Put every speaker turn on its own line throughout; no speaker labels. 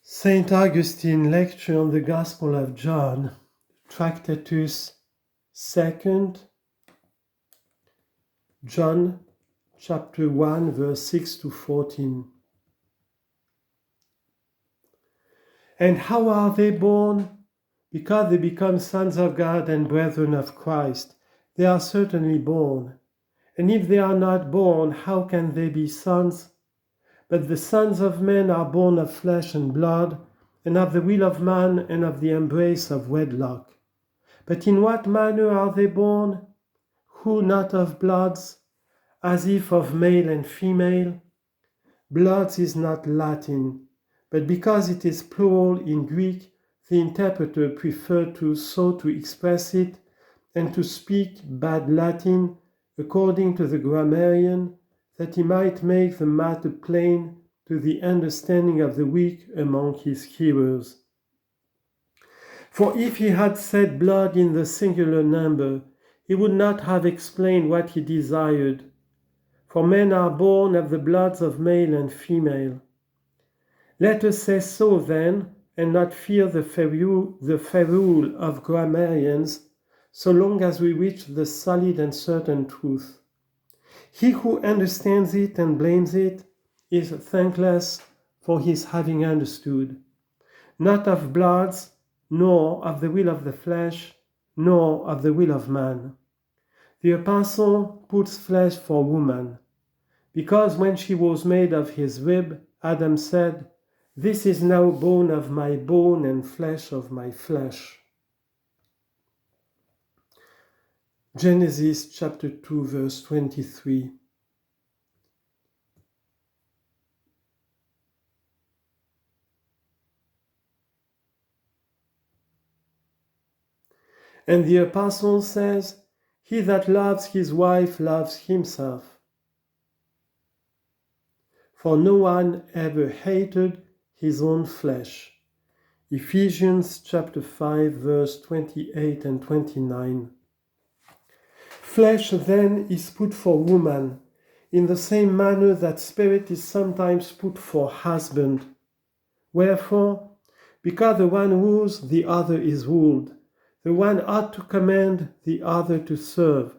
Saint Augustine lecture on the Gospel of John, Tractatus 2nd, John chapter 1, verse 6 to 14. And how are they born? Because they become sons of God and brethren of Christ. They are certainly born. And if they are not born, how can they be sons? But the sons of men are born of flesh and blood, and of the will of man, and of the embrace of wedlock. But in what manner are they born? Who not of bloods, as if of male and female? Bloods is not Latin, but because it is plural in Greek, the interpreter preferred to so to express it, and to speak bad Latin, according to the grammarian, that he might make the matter plain to the understanding of the weak among his hearers. For if he had said blood in the singular number, he would not have explained what he desired. For men are born of the bloods of male and female. Let us say so then, and not fear the ferule of grammarians, so long as we reach the solid and certain truth. He who understands it and blames it is thankless for his having understood. Not of bloods, nor of the will of the flesh, nor of the will of man. The apostle puts flesh for woman, because when she was made of his rib, Adam said, "This is now bone of my bone and flesh of my flesh." Genesis chapter 2, verse 23. And the apostle says, "He that loves his wife loves himself. For no one ever hated his own flesh." Ephesians chapter 5, verse 28 and 29. Flesh then is put for woman, in the same manner that spirit is sometimes put for husband. Wherefore, because the one rules, the other is ruled. The one ought to command, the other to serve.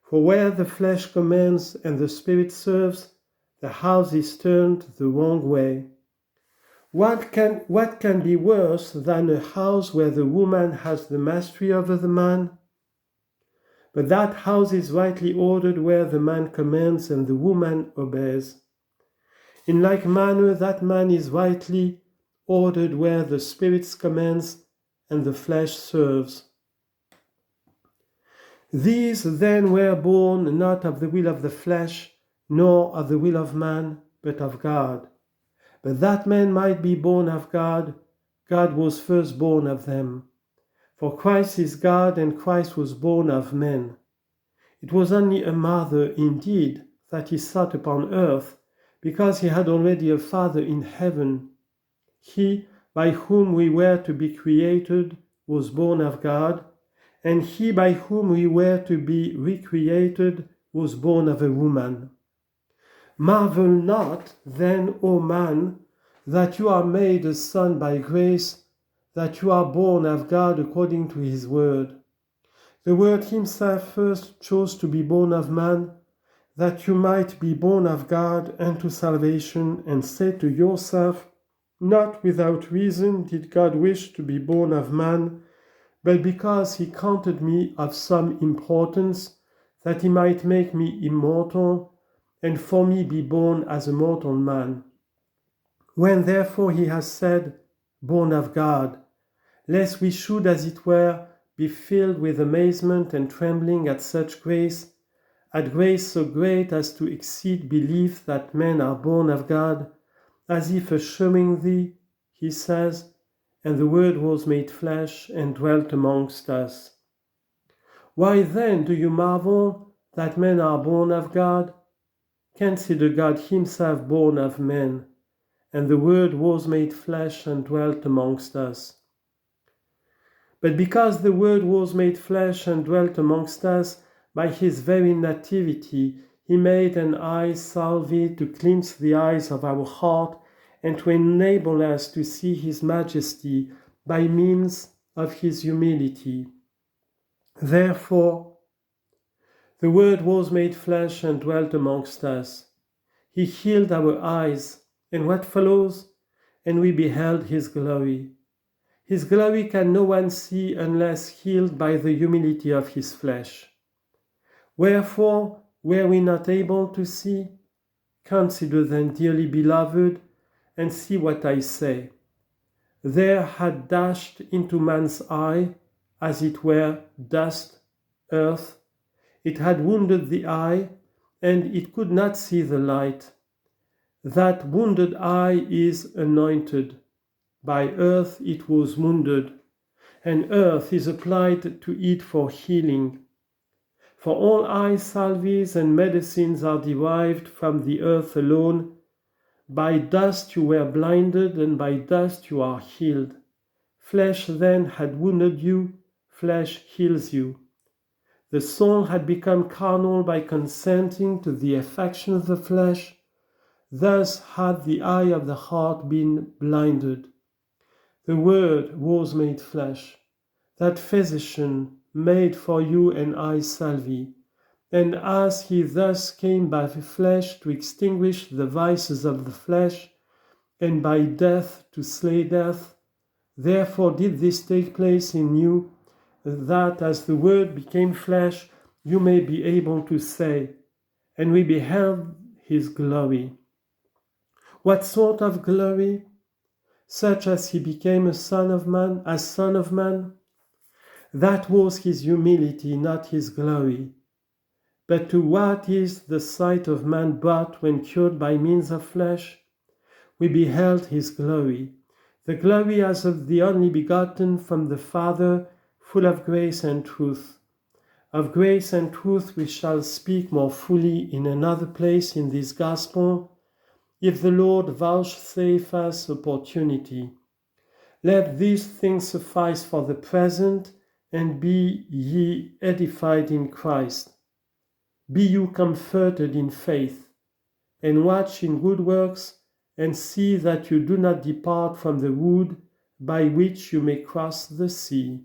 For where the flesh commands and the spirit serves, the house is turned the wrong way. What can be worse than a house where the woman has the mastery over the man? But that house is rightly ordered where the man commands and the woman obeys. In like manner, that man is rightly ordered where the spirit commands and the flesh serves. These then were born not of the will of the flesh, nor of the will of man, but of God. But that man might be born of God, God was first born of them. For Christ is God, and Christ was born of men. It was only a mother, indeed, that he sought upon earth, because he had already a Father in heaven. He, by whom we were to be created, was born of God, and he by whom we were to be recreated was born of a woman. Marvel not, then, O man, that you are made a son by grace, that you are born of God according to his word. The Word himself first chose to be born of man, that you might be born of God unto salvation, and say to yourself, "Not without reason did God wish to be born of man, but because he counted me of some importance, that he might make me immortal, and for me be born as a mortal man." When therefore he has said, "born of God," lest we should, as it were, be filled with amazement and trembling at such grace, at grace so great as to exceed belief that men are born of God, as if assuring thee, he says, "And the Word was made flesh and dwelt amongst us." Why then do you marvel that men are born of God? Consider God himself born of men, and the Word was made flesh and dwelt amongst us. But because the Word was made flesh and dwelt amongst us, by his very nativity he made an eye salve to cleanse the eyes of our heart and to enable us to see his majesty by means of his humility. Therefore, the Word was made flesh and dwelt amongst us. He healed our eyes, and what follows? And we beheld his glory. His glory can no one see unless healed by the humility of his flesh. Wherefore were we not able to see? Consider then, dearly beloved, and see what I say. There had dashed into man's eye, as it were, dust, earth. It had wounded the eye, and it could not see the light. That wounded eye is anointed. By earth it was wounded, and earth is applied to it for healing. For all eye salves and medicines are derived from the earth alone. By dust you were blinded, and by dust you are healed. Flesh then had wounded you, flesh heals you. The soul had become carnal by consenting to the affection of the flesh. Thus had the eye of the heart been blinded. The Word was made flesh, that physician made for you an eye salve. And as he thus came by the flesh to extinguish the vices of the flesh, and by death to slay death, therefore did this take place in you, that as the Word became flesh, you may be able to say, and we beheld his glory. What sort of glory? Such as he became a son of man, as son of man? That was his humility, not his glory. But to what is the sight of man but when cured by means of flesh? We beheld his glory, the glory as of the only begotten from the Father, full of grace and truth. Of grace and truth we shall speak more fully in another place in this Gospel, if the Lord vouchsafe us opportunity. Let these things suffice for the present, and be ye edified in Christ. Be you comforted in faith, and watch in good works, and see that you do not depart from the wood by which you may cross the sea.